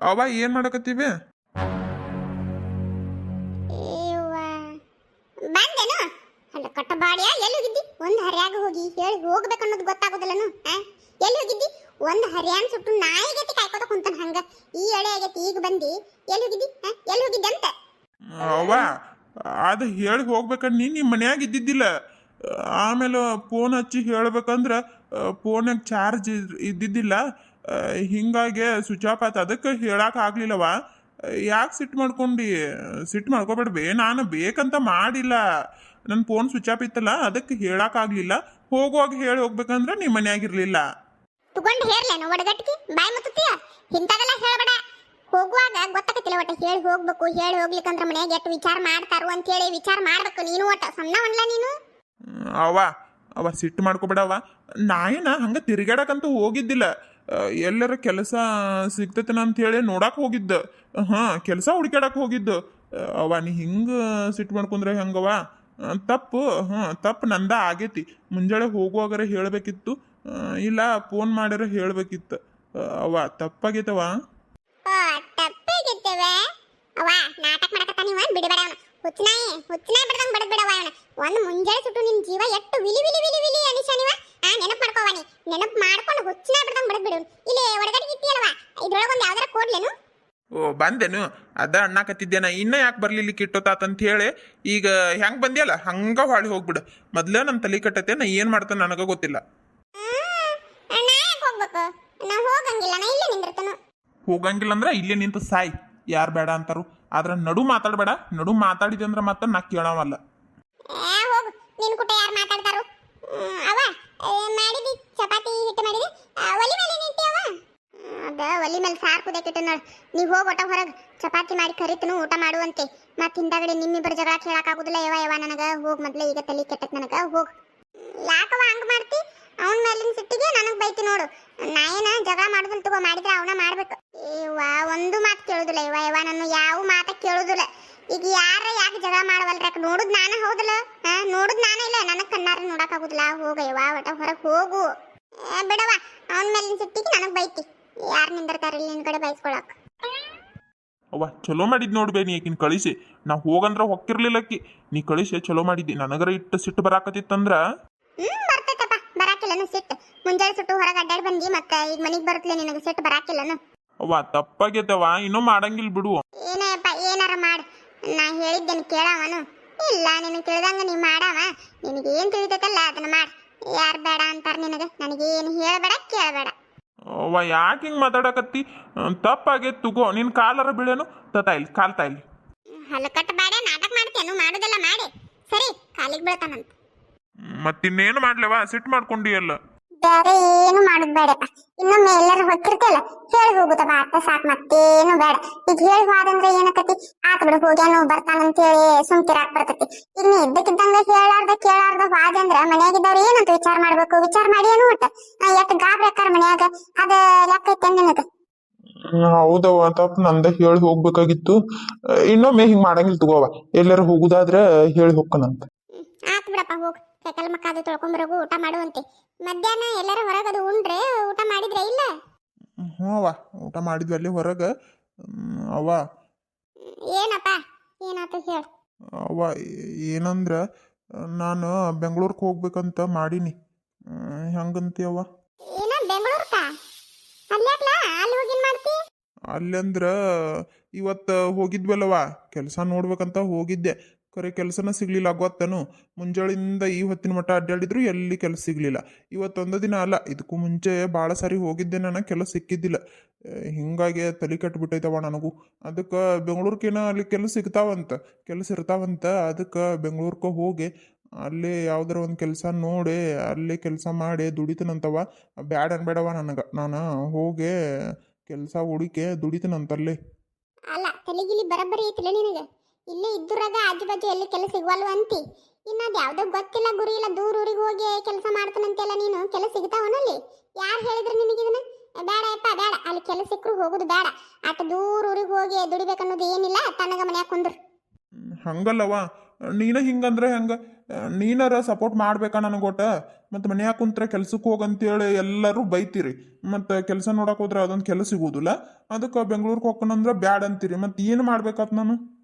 ಅವ ಏನ್ ಮಾಡಕತ್ತೀವಿ? ಬಂದೇನು ಅಲ್ಲ ಕಟ್ಟ ಬಾಡಿಯ ಎಲ್ಲಿ ಹೋಗಿದ್ದಿ? ಒಂದು ಹರ್ಯಾಗ ಹೋಗಿ ಹೇಳಿ ಹೋಗ್ಬೇಕು ಅನ್ನೋದು ಗೊತ್ತಾಗೋದಿಲ್ಲನು? ಎಲ್ಲಿ ಹೋಗಿದ್ದಿ? ಒಂದು ಹರ್ಯಾನ್ ಸುಟ್ಟು ನಾಯಿಗತಿ ಕಾಯ್ಕೋತ ಕುಂತಾನ ಹಂಗ. ಈ ಎಳೆ ಆಗೈತಿ ಈಗ ಬಂದಿ. ಎಲ್ಲಿ ಹೋಗಿದ್ದಿ? ಎಲ್ಲಿ ಹೋಗಿದ್ದೆ ಅಂತ? ಅವ ಅದು ಹೇಳಿ ಹೋಗ್ಬೇಕಂದು ನಿಮ್ಮ ಮನ್ಯಾಗ ಇದ್ದಿದ್ದಿಲ್ಲ. ಆಮೇಲೆ ಫೋನ್ ಹಚ್ಚಿ ಹೇಳ್ಬೇಕಂದ್ರೆ ಫೋನಾಗ ಚಾರ್ಜ್ ಇದ್ದಿದ್ದಿಲ್ಲ. ಹಿಂಗಾಗಿ ಸ್ವಿಚ್ ಆಫ್ ಆಯ್ತು. ಅದಕ್ಕೆ ಹೇಳಕ್ಕೆ ಆಗ್ಲಿಲ್ಲವ. ಯಾಕೆ ಸಿಟ್ಟು ಮಾಡ್ಕೊಂಡು? ಸಿಟ್ಟು ಮಾಡ್ಕೊಬೇಡ್ಬೇ. ನಾನು ಬೇಕಂತ ಮಾಡಿಲ್ಲ. ನನ್ನ ಫೋನ್ ಸ್ವಿಚ್ ಆಫ್ ಇತ್ತಲ್ಲ, ಅದಕ್ಕೆ ಹೇಳಕ್ಕಾಗಲಿಲ್ಲ. ಹೋಗುವಾಗ ಹೇಳಿ ಹೋಗ್ಬೇಕಂದ್ರೆ ನಿಮ್ಮ ಮನ್ಯಾಗಿರ್ಲಿಲ್ಲ. ತಗೊಂಡು ಹೇರ್ಲೇನು ಒಡಗಟ್ಟಿಗೆ ಬಾಯಿ ಮುತ್ತುತ್ತೀಯ? ಇಂಥದೆಲ್ಲ ಹೇಳ್ಬೇಡ. ಹೋಗುವಾಗ ಗೊತ್ತಾಗತ್ತಿಲ್ಲ ಒಟ್ಟ ಹೇಳಿ ಹೋಗ್ಬೇಕು. ಹೇಳಿ ಹೋಗ್ಲಿಕ್ಕಂದ್ರೆ ಮನ್ಯಾಗ ಎಷ್ಟು ವಿಚಾರ ಮಾಡ್ತಾರು ಅಂತ ಹೇಳಿ ವಿಚಾರ ಮಾಡ್ಬೇಕು. ನೀನು ಒಟ್ಟ ಸಣ್ಣವನ್ಲ ನೀನು. ಅವ ಸಿಟ್ಟು ಮಾಡ್ಕೊಬೇಡವ. ನಾಯೇನ ಹಂಗೆ ತಿರುಗಾಡಕ್ಕಂತೂ ಹೋಗಿದ್ದಿಲ್ಲ. ಎಲ್ಲರ ಕೆಲಸ ಸಿಗ್ತೈತನ ಅಂತ ಹೇಳಿ ನೋಡಕ್ಕೆ ಹೋಗಿದ್ದ. ಕೆಲಸ ಹುಡುಕ್ಯಾಡಕ್ಕೆ ಹೋಗಿದ್ದು. ಅವ ನೀ ಹಿಂಗೆ ಸಿಟ್ಟು ಮಾಡ್ಕೊಂಡ್ರೆ ಹೆಂಗವ? ತಪ್ಪು ನಂದ ಆಗೈತಿ. ಮುಂಜಾನೆ ಹೋಗುವಾಗರ ಹೇಳಬೇಕಿತ್ತು, ಇಲ್ಲ ಫೋನ್ ಮಾಡ್ಯಾರ ಹೇಳಬೇಕಿತ್ತು. ಅವ ತಪ್ಪಾಗೈತವ. ತಪ್ಪಾಗೈತವ ಅವ. ನಾಟಕ ಮಾಡಕತ್ತಾನ ನೀವ. ಬಿಡಬೇಡ ಅವನು. ಹುಚ್ಚನಾಯಿ ಬಿಡ್ದಂಗೆ ಬಡದ್ಬಿಡವ ಅವನು. ಒಂದು ಮುಂಜಾನೆ ಸುಟ್ಟು ನಿನ್ನ ಜೀವ ಎಷ್ಟು ವಿಲಿ ವಿಲಿ ವಿಲಿ ವಿಲಿ ಅನಿಶಾನಿವ. ನೆನಪು ಮಾಡ್ಕೋವ ನೀ. ನೆನಪು ಮಾಡ್ಕೊಂಡು ಹುಚ್ಚನಾಯಿ ಬಿಡ್ದಂಗೆ ಬಡದ್ಬಿಡು. ಇಲ್ಲಿ ಒಡಗಡೆ ಇಟ್ಟಿಯಲ್ವ, ಇದ್ರೊಳಗೊಂದು ಯಾವ್ದಾರ ಕೊಡ್ಲೇನು? ಬಂದೇನು? ಅದ ಅಣ್ಣಾಕತ್ತಿದ್ದೇನ. ಇನ್ನ ಯಾಕೆ ಬರ್ಲಿಲ್ಲ ಕಿಟ್ಟೋತಾತಂತ ಹೇಳಿ. ಈಗ ಹೆಂಗೆ ಬಂದಿಯಲ್ಲ ಹಂಗ ಹೊಳಿ ಹೋಗ್ಬಿಡು. ಮೊದ್ಲೇ ನನ್ನ ತಲೆ ಕಟ್ಟತ್ತೆ. ನಾ ಏನು ಮಾಡ್ತಾನೆ ನನಗೆ ಗೊತ್ತಿಲ್ಲ. ನಾ ಯಾಕೆ ಹೋಗ್ಬೇಕು? ನಾ ಹೋಗಂಗಿಲ್ಲ. ನಾ ಇಲ್ಲೇ ನಿಂದಿರ್ತಾನು. ಹೋಗಂಗಿಲ್ಲ ಅಂದ್ರೆ ಇಲ್ಲೇ ನಿಂತು ಸಾಯ್. ಯಾರು ಬೇಡ ಅಂತಾರು. ಆದ್ರೆ ನಡು ಮಾತಾಡಬೇಡ. ನಡು ಮಾತಾಡಿದೆ ಅಂದ್ರೆ ಮತ್ತೆ ನಾ ಕೇಳವಲ್ಲ. ಹೋಗು. ನಿನ್ ಕುಟ ಯಾರು ಮಾತಾಡ್ತಾರು? ಅವ ಮಾಡಿದಿ ಚಪಾತಿ ಹಿಟ್ಟು ಮಾಡಿದಿ. ಒಲಿ ಮೇಲೆ ನಿಂತಿ ಅವ. ಅದ ಒಲಿ ಮೇಲೆ ಸಾರು ಕುದಕ್ಕಿಟ್ಟು ನೋಡು. ನೀವು ಹೋಗಿ ಒಟ್ಟ ಹೊರಗೆ ಚಪಾತಿ ಮಾಡಿ ಕರಿತನು ಊಟ ಮಾಡುವಂತೆ. ಮತ್ತೆ ಹಿಂದಾಗಡೆ ನಿಮ್ಮಿಬ್ಬರು ಜಗಳ ಕೇಳಕ್ಕಾಗುದಿಲ್ಲ. ಯವ ನನಗೆ ಹೋಗಿ. ಮೊದಲೇ ಈಗ ತಲೆ ಕೆಟ್ಟತ್ ನನಗೆ. ಹೋಗು. ಯಾಕವ ಹಂಗೆ ಮಾಡ್ತಿ? ಅವನ ಮೇಲಿನ ಸಿಟ್ಟಿಗೆ ನನಗೆ ಬೈತಿ ನೋಡು. ನಾ ಏನ ಜಗಳ ಮಾಡುದಿಲ್ಲ ತಗೋ. ಮಾಡಿದ್ರೆ ಅವನ ಮಾಡ್ಬೇಕು. ಒಂದು ಮಾತು ಕೇಳುದಿಲ್ಲ ಯವ. ನಾನು ಯಾವ ಮಾತ ಕೇಳುದಿಲ್ಲ. ಈಗ ಯಾರ ಯಾಕೆ ಜಗಳ ಮಾಡವಲ್ರ? ನೋಡುದ್ ನಾನ ಹೌದಲ್ಲ? ನೋಡುದ್ ನಾನ ಇಲ್ಲ. ನನಗೆ ಕಣ್ಣಾರ ನೋಡಕ್ಕಾಗುದಿಲ್ಲ. ಹೋಗಯ್ಯವ ಒಟ್ಟ ಹೊರಗೆ ಹೋಗು. ಬಿಡವ. ಅವನ ಮೇಲಿನ ಸಿಟ್ಟಿಗೆ ನನಗೆ ಬೈತಿ. ಯಾರು ನಿಂದಿರ್ತಾರ ಇಲ್ಲಿ ನಿನ್ ಕಡೆ ಬೈಸ್ಕೊಳಕ್? ಅವ್ವ ಚಲೋ ಮಾಡಿದ್ ನೋಡ್ಬೇ. ನೀ ಆಕಿನ ಕಳಿಸಿ. ನಾ ಹೋಗಂದ್ರ ಹೊಕ್ಕಿರ್ಲಿಲ್ಲಕ್ಕಿ. ನೀ ಕಳಿಸಿ ಚಲೋ ಮಾಡಿದ್ದಿ. ನನಗರ ಇಟ್ಟು ಸಿಟ್ಟು ಬರಾಕತ್ತಿತ್ತಂದ್ರ ಬರ್ತೈತಪ್ಪ. ಬರಾಕಿಲ್ಲನು ಸಿಟ್ಟು? ಮುಂಜಾನೆ ಸುಟ್ಟು ಹೊರಗೆ ಅಡ್ಡಾಡಿ ಬಂದಿ. ಮತ್ತೆ ಈಗ ಮನಿಗೆ ಬರುತ್ತಲೇ ನಿನಗೆ ಸಿಟ್ಟು ಬರಾಕಿಲ್ಲನು? ಅವ್ವ ತಪ್ಪಾಗೈತವ. ಇನ್ನೂ ಮಾಡಂಗಿಲ್ಲ ಬಿಡು. ಏನಪ್ಪ ಏನಾರ ಮಾಡು. ನಾ ಹೇಳಿದ್ದೇನೆ ಕೇಳವನು? ಇಲ್ಲ, ನಿನಗೆ ತಿಳಿದಂಗ ನೀ ಮಾಡವ. ನಿನಗೇನು ತಿಳಿತೈತಲ್ಲ ಅದನ್ನ ಮಾಡು. ಯಾರು ಬೇಡ ಅಂತಾರ ನಿನಗೆ? ನನಗೇನು ಹೇಳಬೇಡ ಕೇಳಬೇಡ. ಅವ್ವ ಯಾಕೆ ಹಿಂಗೆ ಮಾತಾಡಕತ್ತಿ? ತಪ್ಪಾಗೈತೆ ತಗೋ. ನಿನ್ನ ಕಾಲರ ಬೀಳೇನು? ತಾಯಿಲಿ ಕಾಲ್ ತಾಯಿಲಿ. ಹಲ್ಲು ಕಟ್ಟಬೇಡ. ನಾಟಕ ಮಾಡ್ತೇನು? ಮಾಡುದೆಲ್ಲ ಮಾಡಿ ಸರಿ ಕಾಲಿಗೆ ಬೀಳ್ತಾನಂತ. ಮತ್ತಿನ್ನೇನು ಮಾಡ್ಲವ? ಸಿಟ್ಟು ಮಾಡ್ಕೊಂಡಿ ಅಲ್ಲ. ಬೇರೆ ಏನು ಮಾಡುದು ಬೇಡಪ್ಪ. ಇನ್ನೊಮ್ಮೆ ಎಲ್ಲರೂ ಹೊಕ್ಕಿರ್ತೇಲ್ಲ ಹೇಳಿ ಹೋಗುತ್ತಪ್ಪ. ಅರ್ಥ ಸಾಕು. ಮತ್ತೇನು ಬೇಡ. ಈಗ ಹೇಳಿ ಹೋದಂದ್ರೆ ಏನಕತಿ? ಆತ್ ಬಿಡು ಹೋಗ್ಯಾನು ಬರ್ತಾನಂತೇಳಿ ಸುಮ್ಕಿರಾಕ್ ಬರ್ತತಿ. ಈಗ ನೀ ಇದ್ದಕ್ಕಿದ್ದಂಗ ಕೇಳಾರ್ದ ಹೋದೆ ಅಂದ್ರ ಮನ್ಯಾಗಿದ್ದವ್ರು ಏನಂತ ವಿಚಾರ ಮಾಡ್ಬೇಕು? ವಿಚಾರ ಮಾಡಿ ಏನು ಒಟ್ಟ ಎಷ್ಟು ಗಾಬ್ರಿ ಅಕ್ಕಾರ ಮನ್ಯಾಗ. ಅದ ಲೆಕ್ಕ ಐತೆ ನಿನಗ? ಹೌದವ. ತಪ್ಪು ನಂದ. ಹೇಳಿ ಹೋಗ್ಬೇಕಾಗಿತ್ತು. ಇನ್ನೊಮ್ಮೆ ಹಿಂಗ್ ಮಾಡಂಗಿಲ್ಲ ತಗೋವ. ಎಲ್ಲರೂ ಹೋಗುದಾದ್ರೆ ಹೇಳಿ ಹೋಗ್ಕನಂತ. ಆತ್ ಬಿಡಪ್ಪ ಹೋಗ್. ಕೈಕಾಲ ಮಕ್ಕಾದು ತೊಳ್ಕೊಂಬರೋಗು. ಊಟ ಮಾಡುವಂತೆ. ಮಧ್ಯಾಹ್ನ ಎಲ್ಲರೂ ಹೊರಗದು ಉಂಡ್ರೆ ಊಟ ಮಾಡಿದ್ರೆ ಇಲ್ಲ? ಹ್ಞೂ ಅವ್ವ ಊಟ ಮಾಡಿದ್ವಿ ಅಲ್ಲಿ ಹೊರಗೆ. ಅವ್ವ ಏನಪ್ಪ ಏನಾಯ್ತು ಹೇಳು? ಅವ್ವ ಏನಂದ್ರೆ ನಾನು ಬೆಂಗಳೂರಿಗೆ ಹೋಗ್ಬೇಕಂತ ಮಾಡೀನಿ. ಹೆಂಗಂತೀಯವ್ವ? ಏನ ಬೆಂಗಳೂರ್ಕ? ಅಲ್ಯಾಕ್ಲ? ಅಲ್ಲಿ ಹೋಗಿ ಏನ್ ಮಾಡ್ತಿ? ಅಲ್ಲಂದ್ರೆ ಇವತ್ತು ಹೋಗಿದ್ವಲ್ಲವ, ಕೆಲಸ ನೋಡ್ಬೇಕಂತ ಹೋಗಿದ್ದೆ. ಖರೆ ಕೆಲಸನ ಸಿಗ್ಲಿಲ್ಲ. ಗೊತ್ತನು ಮುಂಜಾಳಿಂದ ಈ ಹೊತ್ತಿನ ಮಟ್ಟ ಅಡ್ಡಾಡಿದ್ರು ಎಲ್ಲಿ ಕೆಲಸ ಸಿಗ್ಲಿಲ್ಲ. ಇವತ್ತೊಂದು ದಿನ ಅಲ್ಲ, ಇದಕ್ಕೂ ಮುಂಚೆ ಭಾಳ ಸಾರಿ ಹೋಗಿದ್ದೆ. ನನಗೆ ಕೆಲಸ ಸಿಕ್ಕಿದ್ದಿಲ್ಲ. ಹಿಂಗಾಗಿ ತಲೆ ಕೆಟ್ಟುಬಿಟ್ಟೈತವ ನನಗೂ. ಅದಕ್ಕೆ ಬೆಂಗಳೂರ್ಕೇನ ಅಲ್ಲಿ ಕೆಲಸ ಸಿಗ್ತಾವಂತ, ಕೆಲಸ ಇರ್ತಾವಂತ. ಅದಕ್ಕೆ ಬೆಂಗಳೂರ್ಗೆ ಹೋಗಿ ಅಲ್ಲಿ ಯಾವ್ದಾರ ಒಂದು ಕೆಲಸ ನೋಡಿ ಅಲ್ಲಿ ಕೆಲಸ ಮಾಡಿ ದುಡಿತೀನಂತವ. ಬ್ಯಾಡ ಅನ್ಬೇಡವ ನನಗೆ. ನಾನು ಹೋಗಿ ಕೆಲಸ ಹುಡುಕಿ ದುಡಿತೀನಂತಲ್ಲಿ. ಅಲ್ಲ ತಲೆಗಿಲಿ ಬರಬ್ಬರಿ ಐತಿಲ್ಲ ನಿನಗೆ? ಇಲ್ಲೇ ಇದ್ದುರಾಗ ಆಜು ಬಾಜು ಎಲ್ಲಿ ಕೆಲಸ ಸಿಗವಲ್ವ ಅಂತಿ. ಇನ್ನು ಅದು ಯಾವುದೋ ಗೊತ್ತಿಲ್ಲ ಗುರಿ ಇಲ್ಲ ದೂರ ಊರಿಗೆ ಹೋಗಿ ಕೆಲಸ ಮಾಡ್ತಾನಂತೆಲ್ಲ. ನೀನು ಕೆಲಸ ಸಿಗ್ತಾವನಲ್ಲಿ? ಯಾರು ಹೇಳಿದ್ರು ನಿನಗಿದನ್ನ? ಬೇಡ ಯಪ್ಪ ಬೇಡ. ಅಲ್ಲಿ ಕೆಲಸ ಸಿಕ್ಕರು ಹೋಗೋದು ಬೇಡ. ಅಟ್ ದೂರ ಊರಿಗೆ ಹೋಗಿ ದುಡಿಬೇಕನ್ನೋದು ಏನಿಲ್ಲ. ತನಗ ಮನ್ಯಾಗ ಕುಂದ್ರು. ಹಂಗಲ್ಲವ. ನೀನ ಹಿಂಗಂದ್ರೆ ಹೆಂಗೆ ನೀನಾರ ಸಪೋರ್ಟ್ ಮಾಡ್ಬೇಕಾ ನನಗೊಟ್ಟ ಮತ್ತು ಮನ್ಯಾಗ ಕುಂತ್ರೆ ಕೆಲ್ಸಕ್ಕೆ ಹೋಗಂತೇಳಿ ಎಲ್ಲರೂ ಬೈತೀರಿ ಮತ್ತು ಕೆಲಸ ನೋಡಕ್ಕೆ ಹೋದ್ರೆ ಅದೊಂದು ಕೆಲಸ ಸಿಗೋದಿಲ್ಲ ಅದಕ್ಕೆ ಬೆಂಗ್ಳೂರಿಗೆ ಹೋಗ್ಕನಂದ್ರೆ ಬ್ಯಾಡ್ ಅಂತೀರಿ ಮತ್ತು ಏನು ಮಾಡ್ಬೇಕಾತ್ ನಾನು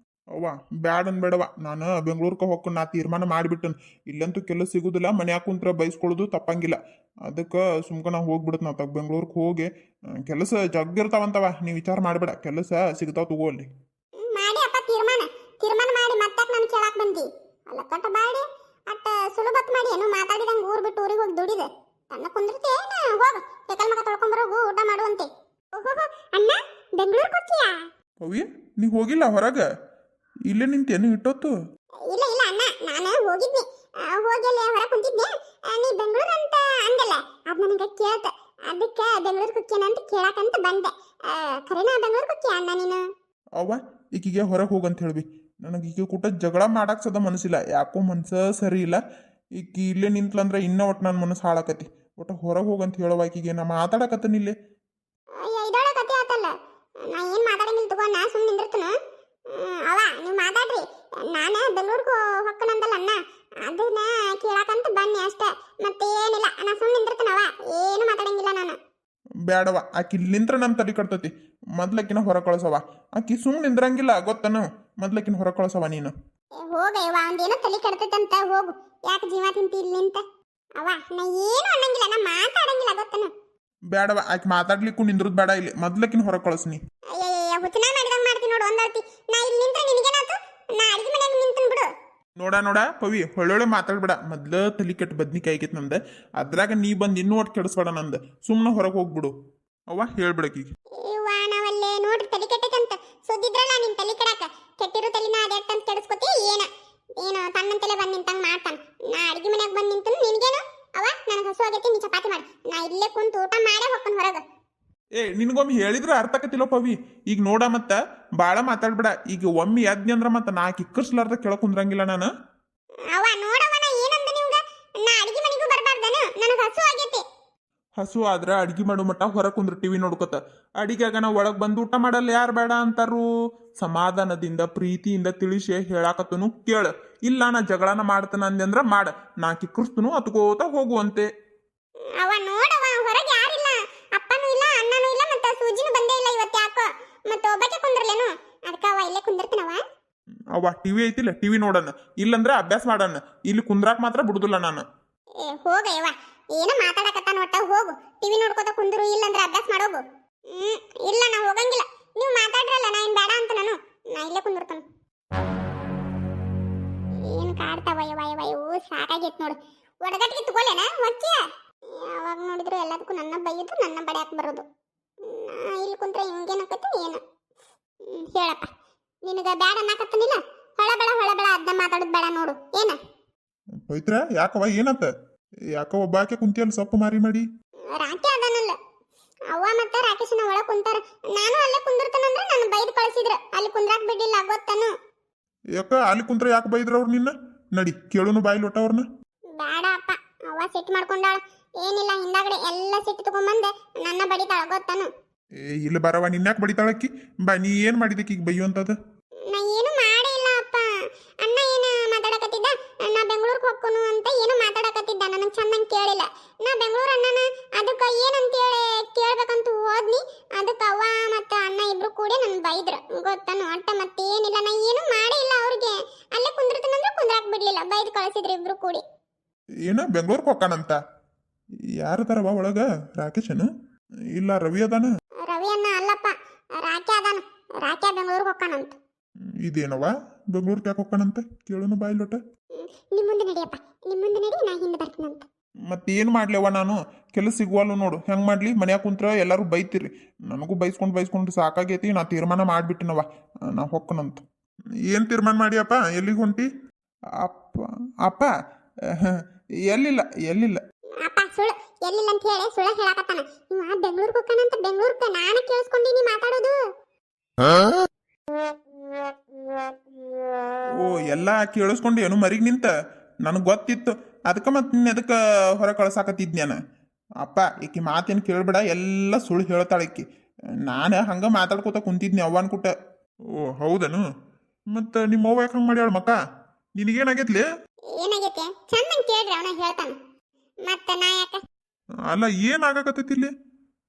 ಅವ್ವ ಬ್ಯಾಡ್ ಅನ್ಬೇಡವ ನಾನು ಬೆಂಗ್ಳೂರ್ಗೆ ಹೋಗ್ಕೊಂಡು ನಾ ತೀರ್ಮಾನ ಮಾಡಿಬಿಟ್ಟನು ಇಲ್ಲಂತೂ ಕೆಲಸ ಸಿಗೋದಿಲ್ಲ ಮನ್ಯಾಗ ಕುಂತ್ರೆ ಬೈಸ್ಕೊಳ್ಳೋದು ತಪ್ಪಂಗಿಲ್ಲ ಅದಕ್ಕೆ ಸುಮ್ಕ ನಾ ಹೋಗ್ಬಿಡುತ್ತೆ ನಾವು ತಗ ಬೆಂಗ್ಳೂರಿಗೆ ಹೋಗಿ ಕೆಲಸ ಜಗ್ಗಿರ್ತಾವಂತವ ನೀವು ವಿಚಾರ ಮಾಡಬೇಡ ಕೆಲಸ ಸಿಗ್ತಾವ ತಗೋ ಅಲ್ಲಿ ಮಾಡಿ ಅಪ್ಪ ತೀರ್ಮಾನ ತೀರ್ಮಾನ ಮಾಡಿ ಮತ್ತೆ ನಾನು ಕೇಳಾಕ್ ಬಂದಿ ಅಲ್ಲ ಕಟ್ಟ ಬಾಡಿ ಅಟ್ಟ ಸುಲಭತ್ ಮಾಡಿ ಏನು ಮಾತಾಡಿದಂಗೆ ಊರ್ ಬಿಟ್ಟು ಊರಿಗೆ ಹೋಗಿ ದುಡಿದೆ ತನ್ನ ಕುಂದಿರ್ತಿ ಏನು ಹೋಗ ತೆಕಲ್ ಮಗ ತೊಳ್ಕೊಂಬರೋಗು ಊಟ ಮಾಡುವಂತೆ ಓಹೋ ಅಣ್ಣ ಬೆಂಗಳೂರಿಗೆ ಹೋಗ್ತೀಯಾ ಪವಿ ನೀ ಹೋಗಿಲ್ಲ ಹೊರಗೆ ಇಲ್ಲೇ ನಿಂತೇನು ಇಟ್ಟೊತ್ತು ಇಲ್ಲ ಇಲ್ಲ ಅಣ್ಣ ನಾನು ಹೋಗಿದ್ನಿ ಹೋಗಿ ಅಲ್ಲಿ ಹೊರ ಕುಂತಿದ್ದೆ ನೀ ಬೆಂಗಳೂರು ಅಂತ ಅಂದಲ್ಲ ಅದ್ ನನಗೆ ಕೇಳ್ತ ಅದಕ್ಕೆ ಬೆಂಗಳೂರು ಕುಕ್ಕೇನ ಅಂತ ಕೇಳಕಂತ ಬಂದೆ ಖರೇನಾ ಬೆಂಗಳೂರು ಕುಕ್ಕಿ ಅಣ್ಣ ನೀನು ಅವ್ವ ಈಕಿಗೆ ಹೊರಗೆ ಹೋಗಂತ ಹೇಳ್ಬಿ ನನಗೆ ಈಕೆ ಕೂಟ ಜಗಳ ಮಾಡಕ್ಕೆ ಸದ ಮನಸ್ಸಿಲ್ಲ ಯಾಕೋ ಮನ್ಸ ಸರಿ ಇಲ್ಲ ಈಕಿ ಇಲ್ಲೇ ನಿಂತ್ಲಂದ್ರೆ ಇನ್ನೂ ಒಟ್ಟು ನನ್ನ ಮನಸ್ಸು ಹಾಳಾಕತಿ ಒಟ್ಟು ಹೊರಗೆ ಹೋಗಂತ ಹೇಳುವ ಈಕಿಗೆ ನಾ ಮಾತಾಡಕತ್ತನ ಇಲ್ಲೇ ಇದೊಳ ಕತೆ ಆತಲ್ಲ ನಾ ಏನ್ ಮಾತಾಡಂಗಿಲ್ಲ ತಗೋ ನಾ ಸುಮ್ಮನೆ ನಿಂದಿರ್ತನ ಅವ ನೀವು ಮಾತಾಡ್ರಿ ನಾನು ಬೆಂಗಳೂರಿಗೆ ಹೊಕ್ಕನಂದಲ್ಲ ಅಣ್ಣ ಅದನ್ನ ಕೇಳಕಂತ ಬನ್ನಿ ಅಷ್ಟೇ ಮತ್ತೆ ಏನಿಲ್ಲ ನಾ ಸುಮ್ಮನೆ ನಿಂದಿರ್ತನವ ಏನು ಮಾತಾಡಂಗಿಲ್ಲ ನಾನು ಬ್ಯಾಡವ ಆಕಿ ಇಲ್ಲಿಂತ್ರ ನಮ್ಮ ತಲೆ ಕಟ್ತತಿ ಮೊದ್ಲಕ್ಕಿನ ಹೊರ ಕಳ್ಸವ ಆಕಿ ಸುಮ್ಮನೆ ನಿಂದ್ರಂಗಿಲ್ಲ ಗೊತ್ತನು ಮೊದ್ಲಕ್ಕಿನ ಹೊರ ಕಳ್ಸವ ನೀನು ಹೋಗ ಇವ ಒಂದೇನೋ ತಲೆ ಕೆಡ್ತೈತಂತ ಹೋಗು ಯಾಕೆ ಜೀವ ತಿಂತಿ ಇಲ್ಲಿ ನಿಂತ ಅವ ನಾ ಏನು ಅನ್ನಂಗಿಲ್ಲ ನಾ ಮಾತಾಡಂಗಿಲ್ಲ ಗೊತ್ತನು ಬ್ಯಾಡವ ಆಕಿ ಮಾತಾಡ್ಲಿಕ್ಕೂ ನಿಂದ್ರದ್ ಬೇಡ ಇಲ್ಲಿ ಮೊದ್ಲಕ್ಕಿನ ಹೊರ ಕಳ್ಸನಿ ಅಯ್ಯಯ್ಯ ಹುಚ್ಚನ ಮಾಡಿದಂಗೆ ಮಾಡ್ತೀನಿ ನೋಡು ಒಂದರ್ತಿ ನಾ ಇಲ್ಲಿ ನಿಂತ್ರೆ ನಿನಗೇನಾತು ನಾ ಅಡಿಗೆ ಮನೆಯಾಗ ನಿಂತನ್ ಬಿಡು ನೋಡ ಪವಿ ಹೊಳ್ಳೊಳ್ಳೆ ಮಾತಾಡ್ಬೇಡ ಮೊದ್ಲ ತಲೆ ಕೆಟ್ಟ ಬದ್ನಿಕಾಯಿ ಆಗೈತೆ ನಂದು ಅದ್ರಾಗ ನೀ ಬಂದು ಇನ್ನೂ ಒಟ್ಟು ಕೆಡಿಸ್ಬೇಡ ನಂದು ಸುಮ್ಮನೆ ಹೊರಗೆ ಹೋಗ್ಬಿಡು ಅವ್ವ ಹೇಳ್ಬಿಡಕೀಗ ಇವ್ವ ನಾವಲ್ಲೇ ನೋಡ್ರಿ ತಲೆ ಕೆಟ್ಟೈತಂತ ಸುದ್ದಿದ್ರಲ್ಲ ನಿನ್ ತಲೆ ಕೆಡಾಕ ಕೆಟ್ಟಿರೋ ತಲೆನ ಅದೆಟ್ಟಂತ ಕೆಡಿಸ್ಕೊತಿ ಏನು ತನ್ನಂತಲೇ ಬಂದು ನಿಂತಂಗೆ ಮಾಡ್ತಾನ ನಾ ಅಡಿಗೆ ಮನೆಯಾಗ ಬಂದು ನಿಂತನು ನಿನಗೇನು ಅವ ನನಗೆ ಹಸು ಆಗೈತಿ ನೀ ಚಪಾತಿ ಮಾಡಿ ನಾ ಇಲ್ಲೇ ಕುಂತು ಊಟ ಮಾಡೇ ಹೋಗ್ಕೊಂಡು ಹೊರಗೆ ಏ ನಿನಗೊಮ್ಮೆ ಹೇಳಿದ್ರೆ ಅರ್ಥಕತಿಲ್ಲೋ ಪವಿ ಈಗ ನೋಡ ಮತ್ತ ಭಾಳ ಮಾತಾಡ್ಬೇಡ ಈಗ ಒಮ್ಮೆ ಯಜ್ಞ ಅಂದ್ರ ಮತ್ತ ನಾ ಕಿಕ್ಕರ್ಸ್ಲಾರ್ದ ಕೆಳಕ್ ಕುಂದ್ರಂಗಿಲ್ಲ ನಾನು ಅವ ನೋಡವ ನಾ ಏನಂದ ನಿಮ್ಗ ನಾ ಅಡಿಗೆ ಮನೆಗೂ ಬರಬಾರ್ದನು ನನಗೆ ಹಸು ಆಗೈತಿ ಹಸು ಆದ್ರ ಅಡ್ಗಿ ಮಾಡೋ ಮಟ್ಟ ಹೊರ ಕುಂದ್ರ ಟಿವಿ ನೋಡ್ಕೊತ ಅಡಿಗ್ಯಾಗ ನಾವು ಒಳಗ್ ಬಂದು ಊಟ ಮಾಡಲ್ಲ ಯಾರು ಬೇಡ ಅಂತಾರು ಸಮಾಧಾನದಿಂದ ಪ್ರೀತಿಯಿಂದ ತಿಳಿಸಿ ಹೇಳಾಕತ್ತನು ಕೇಳ ಇಲ್ಲ ನಾ ಜಗಳನ ಮಾಡ್ತಾನ ಅಂದ್ರ ಮಾಡ ನಾ ಕಿಕ್ಕರ್ಸ್ತನು ಅತ್ಕೋತ ಹೋಗುವಂತೆ ಅವ ನೋಡವ ಹೊರಗೆ ಯಾರಿಲ್ಲ ಅಪ್ಪನೂ ಇಲ್ಲ ಅಣ್ಣನೂ ಇಲ್ಲ ಮತ್ತೆ ಸೂಜಿನೂ ಬಂದೇ ಇಲ್ಲ ಇವತ್ತು ಯಾಕೋ ಮತ್ತೆ ಒಬ್ಬಕ್ಕೆ ಕುಂದ್ರಲೇನು ಅದಕ್ಕೆ ಅವ ಇಲ್ಲೇ ಕುಂದಿರ್ತಾನವ ಅವ್ವ ಟಿವಿ ಐತಿಲ್ಲ ಟಿವಿ ನೋಡಣ ಇಲ್ಲಂದ್ರ ಅಭ್ಯಾಸ ಮಾಡಣ ಇಲ್ಲಿ ಕುಂದ್ರಾಕ್ ಮಾತ್ರ ಬಿಡುದಿಲ್ಲ ನಾನು ಏ ಹೋಗ ಯವ್ವ ಏನೋ ಮಾತಾಡಕತ್ತಾನ ಒಟ್ಟ ಹೋಗು ಟಿವಿ ನೋಡ್ಕೋತ ಕುಂದ್ರು ಇಲ್ಲಂದ್ರೆ ಅಭ್ಯಾಸ ಮಾಡೋಗು ಇಲ್ಲ ನಾ ಹೋಗಂಗಿಲ್ಲ ನೀವು ಮಾತಾಡ್ರಲ್ಲ ನಾ ಏನ್ ಬೇಡ ಅಂತ ನಾನು ನಾ ಇಲ್ಲೇ ಕುಂದಿರ್ತಾನ ಏನ್ ಕಾಡ್ತಾವ ಯವ್ವ ಇವು ಸಾಕಾಗೈತ್ ನೋಡು ಒಡಗಟ್ಟಿಗೆ ತಗೋಲೇನ ಒಚ್ಚಿ ಯಾವಾಗ ನೋಡಿದ್ರು ಎಲ್ಲದಕ್ಕೂ ನನ್ನ ಬೈಯೋದು ನನ್ನ ಬಡಿಯಾಕ ಬರೋದು ನಾ ಇಲ್ಲಿ ಕುಂತ್ರೆ ಹಿಂಗೇನಕತ್ತಿ ಏನು ಹೇಳಪ್ಪ ನಿನಗ ಬ್ಯಾಡ ಅನ್ನಕತ್ತನಿಲ್ಲ ಹೊಳಬಳ ಅದ್ನ ಮಾತಾಡೋದು ಬೇಡ ನೋಡು ಏನ ಪವಿತ್ರ ಯಾಕವ ಏನತ್ತ ಯಾಕ ಒಬ್ಬಾಕೆ ಕುಂತಿಯಲ್ಲ ಸೊಪ್ಪು ಮಾರಿ ಮಾಡಿ ರಾಕಿ ಅದಾನಲ್ಲ ಅವ್ವ ಮತ್ತೆ ರಾಕೇಶನ ಒಳಗೆ ಕುಂತಾರ ನಾನು ಅಲ್ಲೇ ಕುಂದಿರ್ತಾನಂದ್ರೆ ನನ್ನ ಬೈದು ಕಳಿಸಿದ್ರ ಅಲ್ಲಿ ಕುಂದ್ರಾಕ್ ಬಿಡ್ಲಿಲ್ಲ ಗೊತ್ತನು ಯಾಕ ಅಲ್ಲಿ ಕುಂತ್ರ ಯಾಕೆ ಬೈದ್ರ ಅವ್ರು ನಿನ್ನ ನಡಿ ಕೇಳುನು ಬಾಯಿ ಲೊಟ್ಟ ಅವ್ರನ್ನ ಬೇಡ ಅಪ್ಪ ಅವ್ವ ಸಿಟ್ಟು ಮಾಡ್ಕೊಂಡಾಳ ಏನಿಲ್ಲ ಹಿಂದಾಗಡೆ ಎಲ್ಲ ಸಿಟ್ಟು ತಗೊಂಬಂದೆ ನನ್ನ ಬಡಿತಾಳ ಗೊತ್ತನು ಏ ಇಲ್ಲಿ ಬರವ ನಿನ್ಯಾಕೆ ಬಡಿತಾಳಕ್ಕಿ ಬಾ ನೀ ಏನ್ ಮಾಡಿದಕ್ಕೆ ಈಗ ಬೈಯುವಂತದ ನಾ ಏನು ಮಾಡೇ ಇಲ್ಲ ಅಪ್ಪ ಅಣ್ಣ ಏನು ಮಾತಾಡಕತ್ತಿದ್ದ ನಾ ಬೆಂಗಳೂರಿಗೆ ಹೋಗ್ಕೊನು ಅಂತ ಏನು ಮಾತಾಡಕತ್ತಿದ್ದ ನನಗೆ ಚಂದಂಗೆ ಕೇಳಿಲ್ಲ ನಾ ಬೆಂಗಳೂರು ಅಣ್ಣನ ಅದಕ್ಕೆ ಏನಂತೇಳಿ ಕೇಳ್ಬೇಕಂತ ಹೋದ್ನಿ ಅದಕ್ಕೆ ಅವ್ವ ಮತ್ತು ಅಣ್ಣ ಇಬ್ರು ಕೂಡಿ ನನ್ನ ಬೈದ್ರು ಗೊತ್ತನು ಒಟ್ಟ ಮತ್ತೆ ಏನಿಲ್ಲ ನಾ ಏನು ಮಾಡೇ ಇಲ್ಲ ಅವ್ರಿಗೆ ಅಲ್ಲೇ ಕುಂದಿರ್ತಾನಂದ್ರೆ ಕುಂದ್ರಾಕ್ ಬಿಡ್ಲಿಲ್ಲ ಬೈದು ಕಳಿಸಿದ್ರು ಇಬ್ರು ಕೂಡಿ ಏನ ಬೆಂಗ್ಳೂರ್ಗೆ ಹೋಗ್ಕಾನಂತ ಯಾರ ತರವ ಒಳಗ ರಾಕೇಶನು ಇಲ್ಲ ರವಿ ಅದಾನ ರವಿ ಅಣ್ಣ ಅಲ್ಲಪ್ಪ ರಾಕ್ಯ ಅದಾನ ರಾಕ್ಯ ಬೆಂಗಳೂರಿಗೆ ಹೋಗ್ಕಾನಂತ ಇದೇನವ ಬೆಂಗ್ಳೂರ್ಗೆ ಯಾಕೆ ಹೋಗ್ಕಾನಂತ ಕೇಳುನು ಬಾಯಿ ಲೊಟ್ಟ ನಿಮ್ಮ ಮುಂದೆ ನಡಿಯಪ್ಪ ನಿಮ್ಮ ಮುಂದೆ ನಡಿ ನಾ ಹಿಂದೆ ಬರ್ತೀನಂತ ಮತ್ತೇನು ಮಾಡ್ಲಿವ ನಾನು ಕೆಲಸ ಸಿಗುವಲ್ಲ ನೋಡು ಹೆಂಗೆ ಮಾಡಲಿ ಮನ್ಯಾಗ ಕುಂತ್ರ ಎಲ್ಲರೂ ಬೈತೀರಿ ನನಗೂ ಬೈಸ್ಕೊಂಡು ಸಾಕಾಗೈತಿ ನಾ ತೀರ್ಮಾನ ಮಾಡಿಬಿಟ್ಟಿನವ ನಾ ಹೊಕ್ಕನಂತ ಏನು ತೀರ್ಮಾನ ಮಾಡಿಯಪ್ಪ ಎಲ್ಲಿಗೆ ಹೊಂಟಿ ಅಪ್ಪ ಅಪ್ಪ ಎಲ್ಲಿಲ್ಲ ಅಪ್ಪ ಸುಳ್ಳು ಎಲ್ಲಿಲ್ಲ ಅಂತ ಹೇಳಿ ಸುಳ್ಳು ಹೇಳಕತ್ತಾನ ಇವ ಬೆಂಗಳೂರಿಗೆ ಹೋಗ್ತಾನಂತ ಬೆಂಗಳೂರಿಗೆ ನಾನು ಕೇಳಿಸ್ಕೊಂಡಿನಿ ಮಾತಾಡೋದು ಓ ಎಲ್ಲ ಕೇಳಿಸ್ಕೊಂಡು ಏನು ಮರಿಗ್ ನಿಂತ ನನಗೆ ಗೊತ್ತಿತ್ತು ಅದಕ್ಕೆ ಮತ್ತೆ ನಿನ್ನ ಅದಕ್ಕೆ ಹೊರ ಕಳ್ಸಾಕತ್ತಿದ್ನ್ಯಾನ ಅಪ್ಪ ಈಕಿ ಮಾತೇನು ಕೇಳಬೇಡ ಎಲ್ಲ ಸುಳ್ಳು ಹೇಳ್ತಾಳೆ ಈಕಿ ನಾನು ಹಂಗೆ ಮಾತಾಡ್ಕೋತ ಕುಂತಿದ್ನಿ ಅವ್ವನ ಕೂಟ ಓ ಹೌದನು ಮತ್ತು ನಿಮ್ಮ ಅವ್ವ ಯಾಕೆ ಹಂಗೆ ಮಾಡ್ಯಾಳ ಮಕ್ಕ ನಿನಗೇನಾಗೈತ್ಲಿ? ಏನಾಗೈತೆ ಚಂದಂಗೆ ಕೇಳ್ರಿ ಅವನ ಹೇಳ್ತಾನ ಮತ್ತೆ ನಾ ಯಾಕ ಅಲ್ಲ ಏನಾಗಕತ್ತೈತಿ ಇಲ್ಲಿ?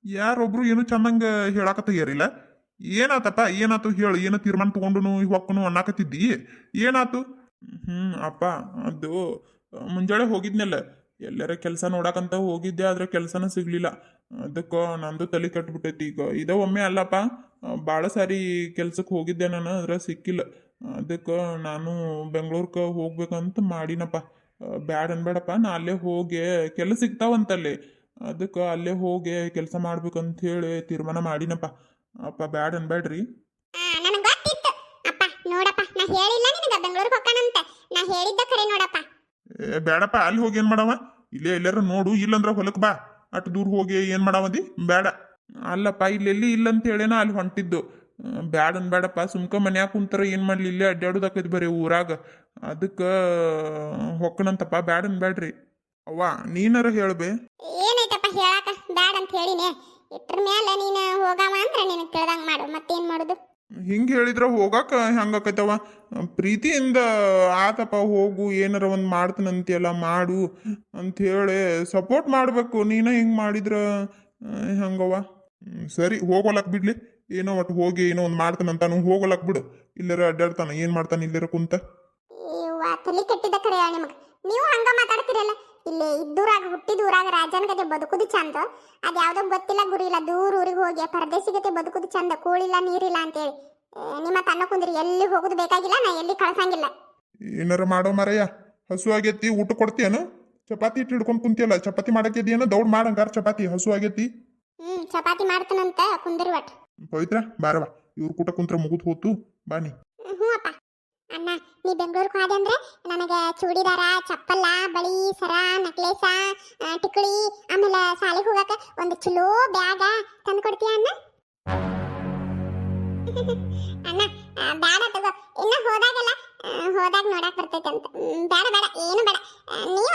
ಯಾರೊಬ್ರು ಏನು ಚಂದಂಗ ಹೇಳಾಕತ್ತಾರಿಲ್ಲ. ಏನಾತಪ್ಪ? ಏನಾತು ಹೇಳು. ಏನು ತೀರ್ಮಾನ ತಗೊಂಡುನು ಹೊಕ್ಕನು ಅನ್ನಕತ್ತಿದ್ದಿ? ಏನಾತು? ಅಪ್ಪ, ಅದು ಮುಂಜಾನೆ ಹೋಗಿದ್ನಲ್ಲ, ಎಲ್ಲರ ಕೆಲಸ ನೋಡಕಂತ ಹೋಗಿದ್ದೆ, ಆದ್ರೆ ಕೆಲಸನ ಸಿಗ್ಲಿಲ್ಲ. ಅದಕ್ಕೆ ನಂದು ತಲೆ ಕೆಟ್ಬಿಟ್ಟೈತಿ ಈಗ. ಇದ ಒಮ್ಮೆ ಅಲ್ಲಪ್ಪ, ಭಾಳ ಸಾರಿ ಕೆಲ್ಸಕ್ಕೆ ಹೋಗಿದ್ದೆ ನಾನು, ಆದ್ರೆ ಸಿಕ್ಕಿಲ್ಲ. ಅದಕ್ಕೆ ನಾನು ಬೆಂಗ್ಳೂರ್ಗೆ ಹೋಗ್ಬೇಕಂತ ಮಾಡಿನಪ್ಪ. ಬ್ಯಾಡ ಅನ್ಬೇಡಪ್ಪ, ನಾ ಅಲ್ಲೇ ಹೋಗಿ ಕೆಲಸ ಸಿಗ್ತಾವಂತಲ್ಲಿ. ಅದಕ್ಕೆ ಅಲ್ಲೇ ಹೋಗಿ ಕೆಲಸ ಮಾಡ್ಬೇಕಂತ ಹೇಳಿ ತೀರ್ಮಾನ ಮಾಡಿನಪ್ಪ. ಅಪ್ಪ ಬ್ಯಾಡ ಅನ್ಬೇಡ್ರಿ. ನನಗೆ ಗೊತ್ತಿತ್ತು ಅಪ್ಪ. ನೋಡಪ್ಪ, ನಾ ಹೇಳಿಲ್ಲ ನಿನಗ ಬೆಂಗಳೂರಿಗೆ ಹೋಗ್ತಾನಂತ. ನಾ ಹೇಳಿದ್ದ ಖರೆ ನೋಡಪ್ಪ. ಬೇಡಪ್ಪ, ಅಲ್ಲಿ ಹೋಗಿ ಏನು ಮಾಡವ? ಇಲ್ಲೇ ಎಲ್ಲಾರ ನೋಡು, ಇಲ್ಲಂದ್ರ ಹೊಲಕ್ಕೆ ಬಾ. ಅಷ್ಟು ದೂರ ಹೋಗಿ ಏನು ಮಾಡಾವದಿ? ಬೇಡ. ಅಲ್ಲಪ್ಪ, ಇಲ್ಲೆಲ್ಲಿ ಇಲ್ಲಂತ ಹೇಳೇನ ಅಲ್ಲಿ ಹೊಂಟಿದ್ದು. ಬ್ಯಾಡ ಅನ್ಬೇಡಪ್ಪ, ಸುಮ್ಕ ಮನ್ಯಾಗ ಕುಂತಾರ ಏನು ಮಾಡ್ಲಿ, ಇಲ್ಲೇ ಅಡ್ಡಾಡೋದಾಕೈತಿ ಬರೀ ಊರಾಗ. ಅದಕ್ಕೆ ಹೊಕ್ಕನಂತಪ್ಪ, ಬ್ಯಾಡ ಅನ್ಬೇಡ್ರಿ. ಅವ್ವ ನೀನಾರ ಹೇಳ್ಬೇ. ಏನೈತಪ್ಪ ಹೇಳಾಕ? ಬ್ಯಾಡ ಅಂತ ಹೇಳಿನೇ. ಇಟ್ರ ಮೇಲೆ ನೀನು ಹೋಗವ ಅಂದ್ರೆ ನಿನಗೆ ಕೇಳ್ದಂಗೆ ಮಾಡು. ಮತ್ತೇನು ಮಾಡೋದು? ಹಿಂಗೆ ಹೇಳಿದ್ರ ಹೋಗಾಕ ಹೆಂಗಾಕೈತವ? ಪ್ರೀತಿಯಿಂದ ಆತಪ್ಪ ಹೋಗು, ಏನಾರ ಒಂದು ಮಾಡ್ತಾನಂತೆಲ್ಲ ಮಾಡು ಅಂಥೇಳಿ ಸಪೋರ್ಟ್ ಮಾಡಬೇಕು. ನೀನ ಹಿಂಗೆ ಮಾಡಿದ್ರ ಹೆಂಗವ? ಸರಿ, ಹೋಗೋಲಕ್ ಬಿಡ್ಲಿ. ಏನೋ ಒಟ್ಟು ಹೋಗಿ ಏನೋ ಒಂದು ಮಾಡ್ತಾನಂತಾನು, ಹೋಗೋಲಕ್ ಬಿಡು. ಇಲ್ಲರ ಅಡ್ಡಾಡ್ತಾನ, ಏನು ಮಾಡ್ತಾನೆ ಇಲ್ಲರ ಕುಂತ? ಇವ್ವ ತಲೆ ಕೆಟ್ಟಿದ್ದ ಖರೆ ನಿಮಗೆ. ನೀವು ಹಂಗ ಮಾತಾಡ್ತಿರಲ್ಲ. ಇಲ್ಲಿ ಇದ್ದೂರಾಗ ಹುಟ್ಟಿದೂರಾಗ ರಾಜನ ಗತೆ ಬದುಕುದು ಚಂದ. ಅದು ಯಾವುದೋ ಗೊತ್ತಿಲ್ಲ ಗುರಿ ಇಲ್ಲ, ದೂರ ಊರಿಗೆ ಹೋಗಿ ಪರದೇಶಿ ಗತೆ ಬದುಕುದು ಚಂದ. ಕೂಳಿಲ್ಲ ನೀರಿಲ್ಲ ಅಂತೇಳಿ ನಿಮ್ಮ ತನ್ನ ಕುಂದ್ರಿ ಎಲ್ಲಿ ಹೋಗುದು ಬೇಕಾಗಿಲ್ಲ. ನಾ ಎಲ್ಲಿ ಕಳ್ಸಂಗಿಲ್ಲ. ಏನಾರ ಮಾಡೋ ಮರಯ್ಯ, ಹಸು ಆಗೈತಿ, ಊಟ ಕೊಡ್ತೀಯನು? ಚಪಾತಿ ಇಟ್ಟು ಹಿಡ್ಕೊಂಡು ಕುಂತಿಯಲ್ಲ, ಚಪಾತಿ ಮಾಡಕ್ಕಿದೆಯೇನು? ದೌಡ್ ಮಾಡಂಗಾರ ಚಪಾತಿ, ಹಸು ಆಗೈತಿ. ಚಪಾತಿ ಮಾಡ್ತಾನಂತ ಕುಂದ್ರಿ ಒಟ್ಟು. ಪವಿತ್ರ ಬಾರವ, ಇವ್ರ ಕೂಟ ಕುಂತ್ರ ಮುಗಿದು ಹೋತು, ಬಾನಿ. ಹ್ಞೂ ಅಪ್ಪ. ಅಣ್ಣ, ನೀ ಬೆಂಗಳೂರಿಗೆ ಹೋದೆ ಅಂದ್ರೆ ನನಗೆ ಚೂಡಿದಾರ, ಚಪ್ಪಲ್ಲ, ಬಳಿ, ಸರ, ನಕ್ಲೇಸ, ಟಿಕ್ಳಿ, ಆಮೇಲೆ ಶಾಲೆಗೆ ಹೋಗಕ್ಕೆ ಒಂದು ಚಲೋ ಬ್ಯಾಗ ತಂದು ಕೊಡ್ತೀಯ ಅಣ್ಣ? ಅಣ್ಣ ಬ್ಯಾಡ ತಗೋ. ಇನ್ನು ಹೋದಾಗೆಲ್ಲ ಹೋದಾಗ ನೋಡಕ್ ಬರ್ತೈತೆ ಅಂತ. ಬೇಡ ಬೇಡ, ಏನು ಬೇಡ. ನೀವು